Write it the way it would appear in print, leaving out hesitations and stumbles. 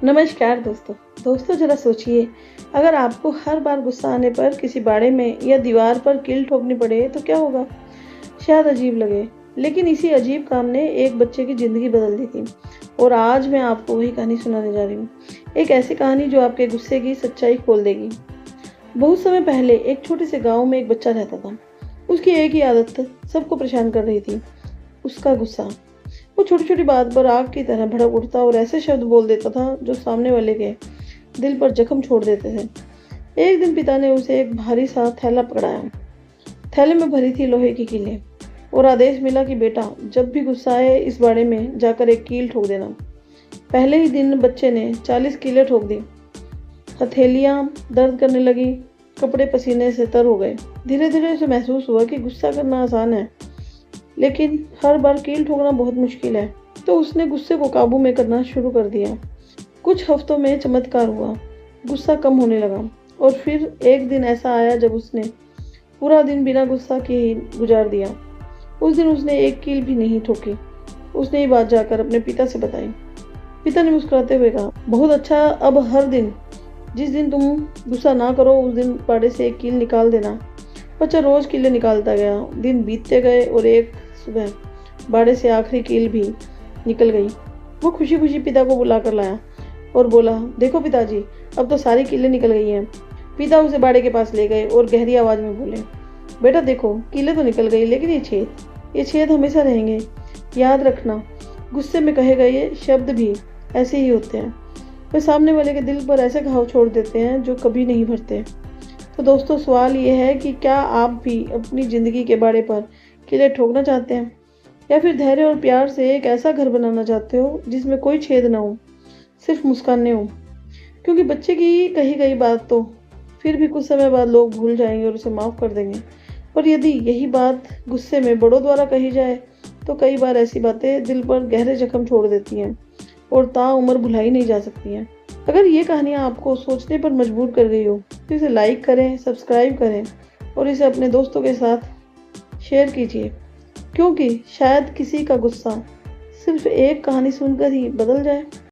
नमस्कार दोस्तों। दोस्तों ज़रा सोचिए, अगर आपको हर बार गुस्सा आने पर किसी बाड़े में या दीवार पर कील ठोकनी पड़े तो क्या होगा? शायद अजीब लगे, लेकिन इसी अजीब काम ने एक बच्चे की ज़िंदगी बदल दी थी और आज मैं आपको वही कहानी सुनाने जा रही हूँ। एक ऐसी कहानी जो आपके गुस्से की सच्चाई खोल देगी। बहुत समय पहले एक छोटे से गाँव में एक बच्चा रहता था। उसकी एक ही आदत सबको परेशान कर रही थी, उसका गुस्सा। वो छोटी-छोटी बात पर आग की तरह भड़क उठता और ऐसे शब्द बोल देता था जो सामने वाले के दिल पर जख्म छोड़ देते थे। एक दिन पिता ने उसे एक भारी सा थैला पकड़ाया। थैले में भरी थी लोहे की कीलें और आदेश मिला कि बेटा जब भी गुस्सा आए इस बाड़े में जाकर एक कील ठोक देना। पहले ही दिन बच्चे ने 40 कीलें ठोक दी। हथेलियां दर्द करने लगी, कपड़े पसीने से तर हो गए। धीरे-धीरे उसे महसूस हुआ कि गुस्सा करना आसान है, लेकिन हर बार कील ठोकना बहुत मुश्किल है। तो उसने गुस्से को काबू में करना शुरू कर दिया। कुछ हफ्तों में चमत्कार हुआ, गुस्सा कम होने लगा और फिर एक दिन ऐसा आया जब उसने पूरा दिन बिना गुस्सा के ही गुजार दिया। उस दिन उसने एक कील भी नहीं ठोकी। उसने ये बात जाकर अपने पिता से बताई। पिता ने मुस्कुराते हुए कहा, बहुत अच्छा, अब हर दिन जिस दिन तुम गुस्सा ना करो उस दिन बाड़े से एक कील निकाल देना। बच्चा रोज कीलें निकालता गया। दिन बीतते गए और एक सुबह बाड़े से आखिरी कील भी निकल गई। वो खुशी खुशी पिता को बुला कर लाया और बोला, देखो पिताजी, अब तो सारी कीलें निकल गई हैं। पिता उसे बाड़े के पास ले गए और गहरी आवाज में बोले, बेटा देखो, कीलें तो निकल गई, लेकिन ये छेद हमेशा रहेंगे। याद रखना, गुस्से में कहे गए शब्द भी ऐसे ही होते हैं। वे सामने वाले के दिल पर ऐसे घाव छोड़ देते हैं जो कभी नहीं भरते। तो दोस्तों, सवाल ये है कि क्या आप भी अपनी ज़िंदगी के बाड़े पर कीलें ठोकना चाहते हैं, या फिर धैर्य और प्यार से एक ऐसा घर बनाना चाहते हो जिसमें कोई छेद ना हो, सिर्फ मुस्कानें हो? क्योंकि बच्चे की कही गई बात तो फिर भी कुछ समय बाद लोग भूल जाएंगे और उसे माफ़ कर देंगे। और यदि यही बात गुस्से में बड़ों द्वारा कही जाए तो कई बार ऐसी बातें दिल पर गहरे जख्म छोड़ देती हैं और ताउम्र भुलाई नहीं जा सकती हैं। अगर ये कहानियाँ आपको सोचने पर मजबूर कर गई हो तो इसे लाइक करें, सब्सक्राइब करें और इसे अपने दोस्तों के साथ शेयर कीजिए, क्योंकि शायद किसी का गुस्सा सिर्फ एक कहानी सुनकर ही बदल जाए।